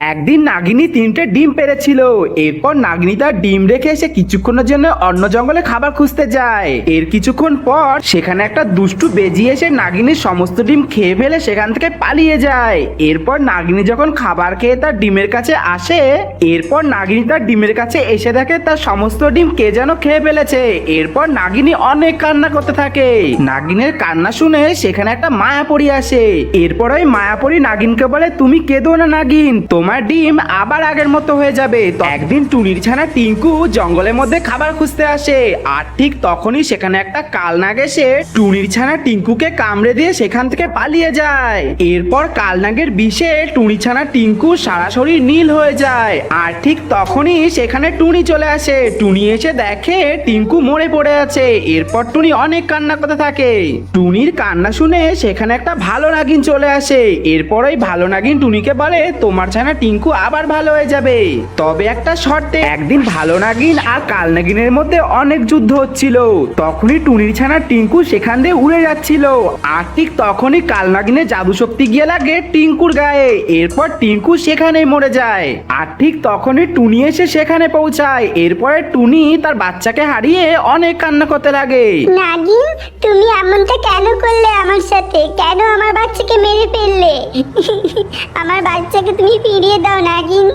একদিন নাগিনী 3টে ডিম পেড়েছিল। এরপর নাগিনী তার ডিম রেখে এসে কিছুক্ষণের জন্য অন্য জঙ্গলে খাবার খুঁজতে যায়। এর কিছুক্ষণ পর সেখানে একটা দুষ্টু বেজি এসে নাগিনীর সমস্ত ডিম খেয়ে ফেলে সেখান থেকে পালিয়ে যায়। এরপর নাগিনী যখন খাবার খেয়ে তার ডিমের কাছে আসে, এরপর নাগিনী তার ডিমের কাছে এসে দেখে তার সমস্ত ডিম কে যেন খেয়ে ফেলেছে। এরপর নাগিনী অনেক কান্না করতে থাকে। নাগিনের কান্না শুনে সেখানে একটা মায়াপরি আসে। এরপর ওই মায়াপরি নাগিনকে বলে, তুমি কেঁদো না নাগিন, তোমার ডিম আবার আগের মতো হয়ে যাবে। তো একদিন টুনির ছানা টিঙ্কু জঙ্গলের মধ্যে খাবার খুঁজতে আসে, আর ঠিক তখনই সেখানে একটা কালনাগ এসে টুনির ছানা টিঙ্কুকে কামড়ে দিয়ে সেখান থেকে পালিয়ে যায়। এরপর কালনাগের বিষে টুনি ছানা টিঙ্কু সারা শরীর নীল হয়ে যায়। আর ঠিক তখনই সেখানে টুনি চলে আসে। টুনি এসে দেখে টিঙ্কু মরে পড়ে আছে। এরপর টুনি অনেক কান্না করতে থাকে। টুনির কান্না শুনে সেখানে একটা ভালো নাগিন চলে আসে। এরপর ওই ভালো নাগিন টুনিকে বলে, তোমার ছানা টিঙ্কু আবার ভালো হয়ে যাবে, তবে একটা শর্তে। একদিন ভালো নাগিন আর কাল নাগিনের মধ্যে অনেক যুদ্ধ হচ্ছিল। তখনই টুনির ছানা টিঙ্কু সেখান দিয়ে উড়ে যাচ্ছিল। আর ঠিক তখনই কাল নাগিনের জাদু শক্তি গিয়ে লাগে টিঙ্কুর গায়ে। এরপর টিঙ্কু সেখানেই মরে যায়। আর ঠিক তখনই টুনি এসে সেখানে পৌঁছায়। এরপরে টুনি তার বাচ্চাকে হারিয়ে অনেক কান্না করতে লাগে। নাগিন, তুমি এমনটা কেন করলে আমার সাথে? কেন আমার বাচ্চাকে মেরে ফেললে? আমার বাচ্চাকে তুমি ফিরিয়ে দাও নাগিন।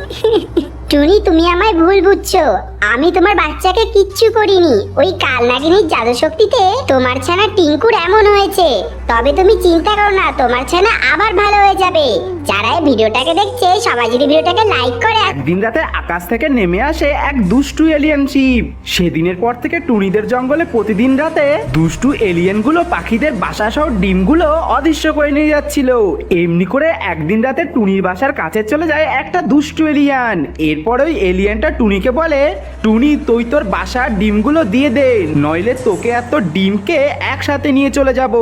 টুনি, তুমি আমায় ভুল বুঝছো। আমি তোমার বাচ্চাকে কিচ্ছু করিনি। ওই কাল নাগিনীর জাদু শক্তিতে তোমার ছানা টিঙ্কুর এমন হয়েছে। তবে তুমি চিন্তা করো না, তোমার ছানা আবার ভালো হয়ে যাবে। যারা এই ভিডিওটাকে দেখছে সবাই যদি ভিডিওটাকে লাইক করে। একদিন রাতে আকাশ থেকে নেমে আসে এক দুষ্টু এলিয়েন শিপ। সেদিনের পর থেকে টুনিদের জঙ্গলে প্রতিদিন রাতে দুষ্টু এলিয়েনগুলো পাখিদের বাসা সহ ডিমগুলো অদৃশ্য করে নিয়ে যাচ্ছিল। এমনি করে একদিন রাতে টুনির বাসার কাছে চলে যায় একটা দুষ্টু এলিয়ান। এরপর ওই এলিয়েনটা টুনিকে বলে, টুনি তুই তোর বাসার ডিমগুলো দিয়ে দে, নইলে তোকে এত ডিমকে একসাথে নিয়ে চলে যাব।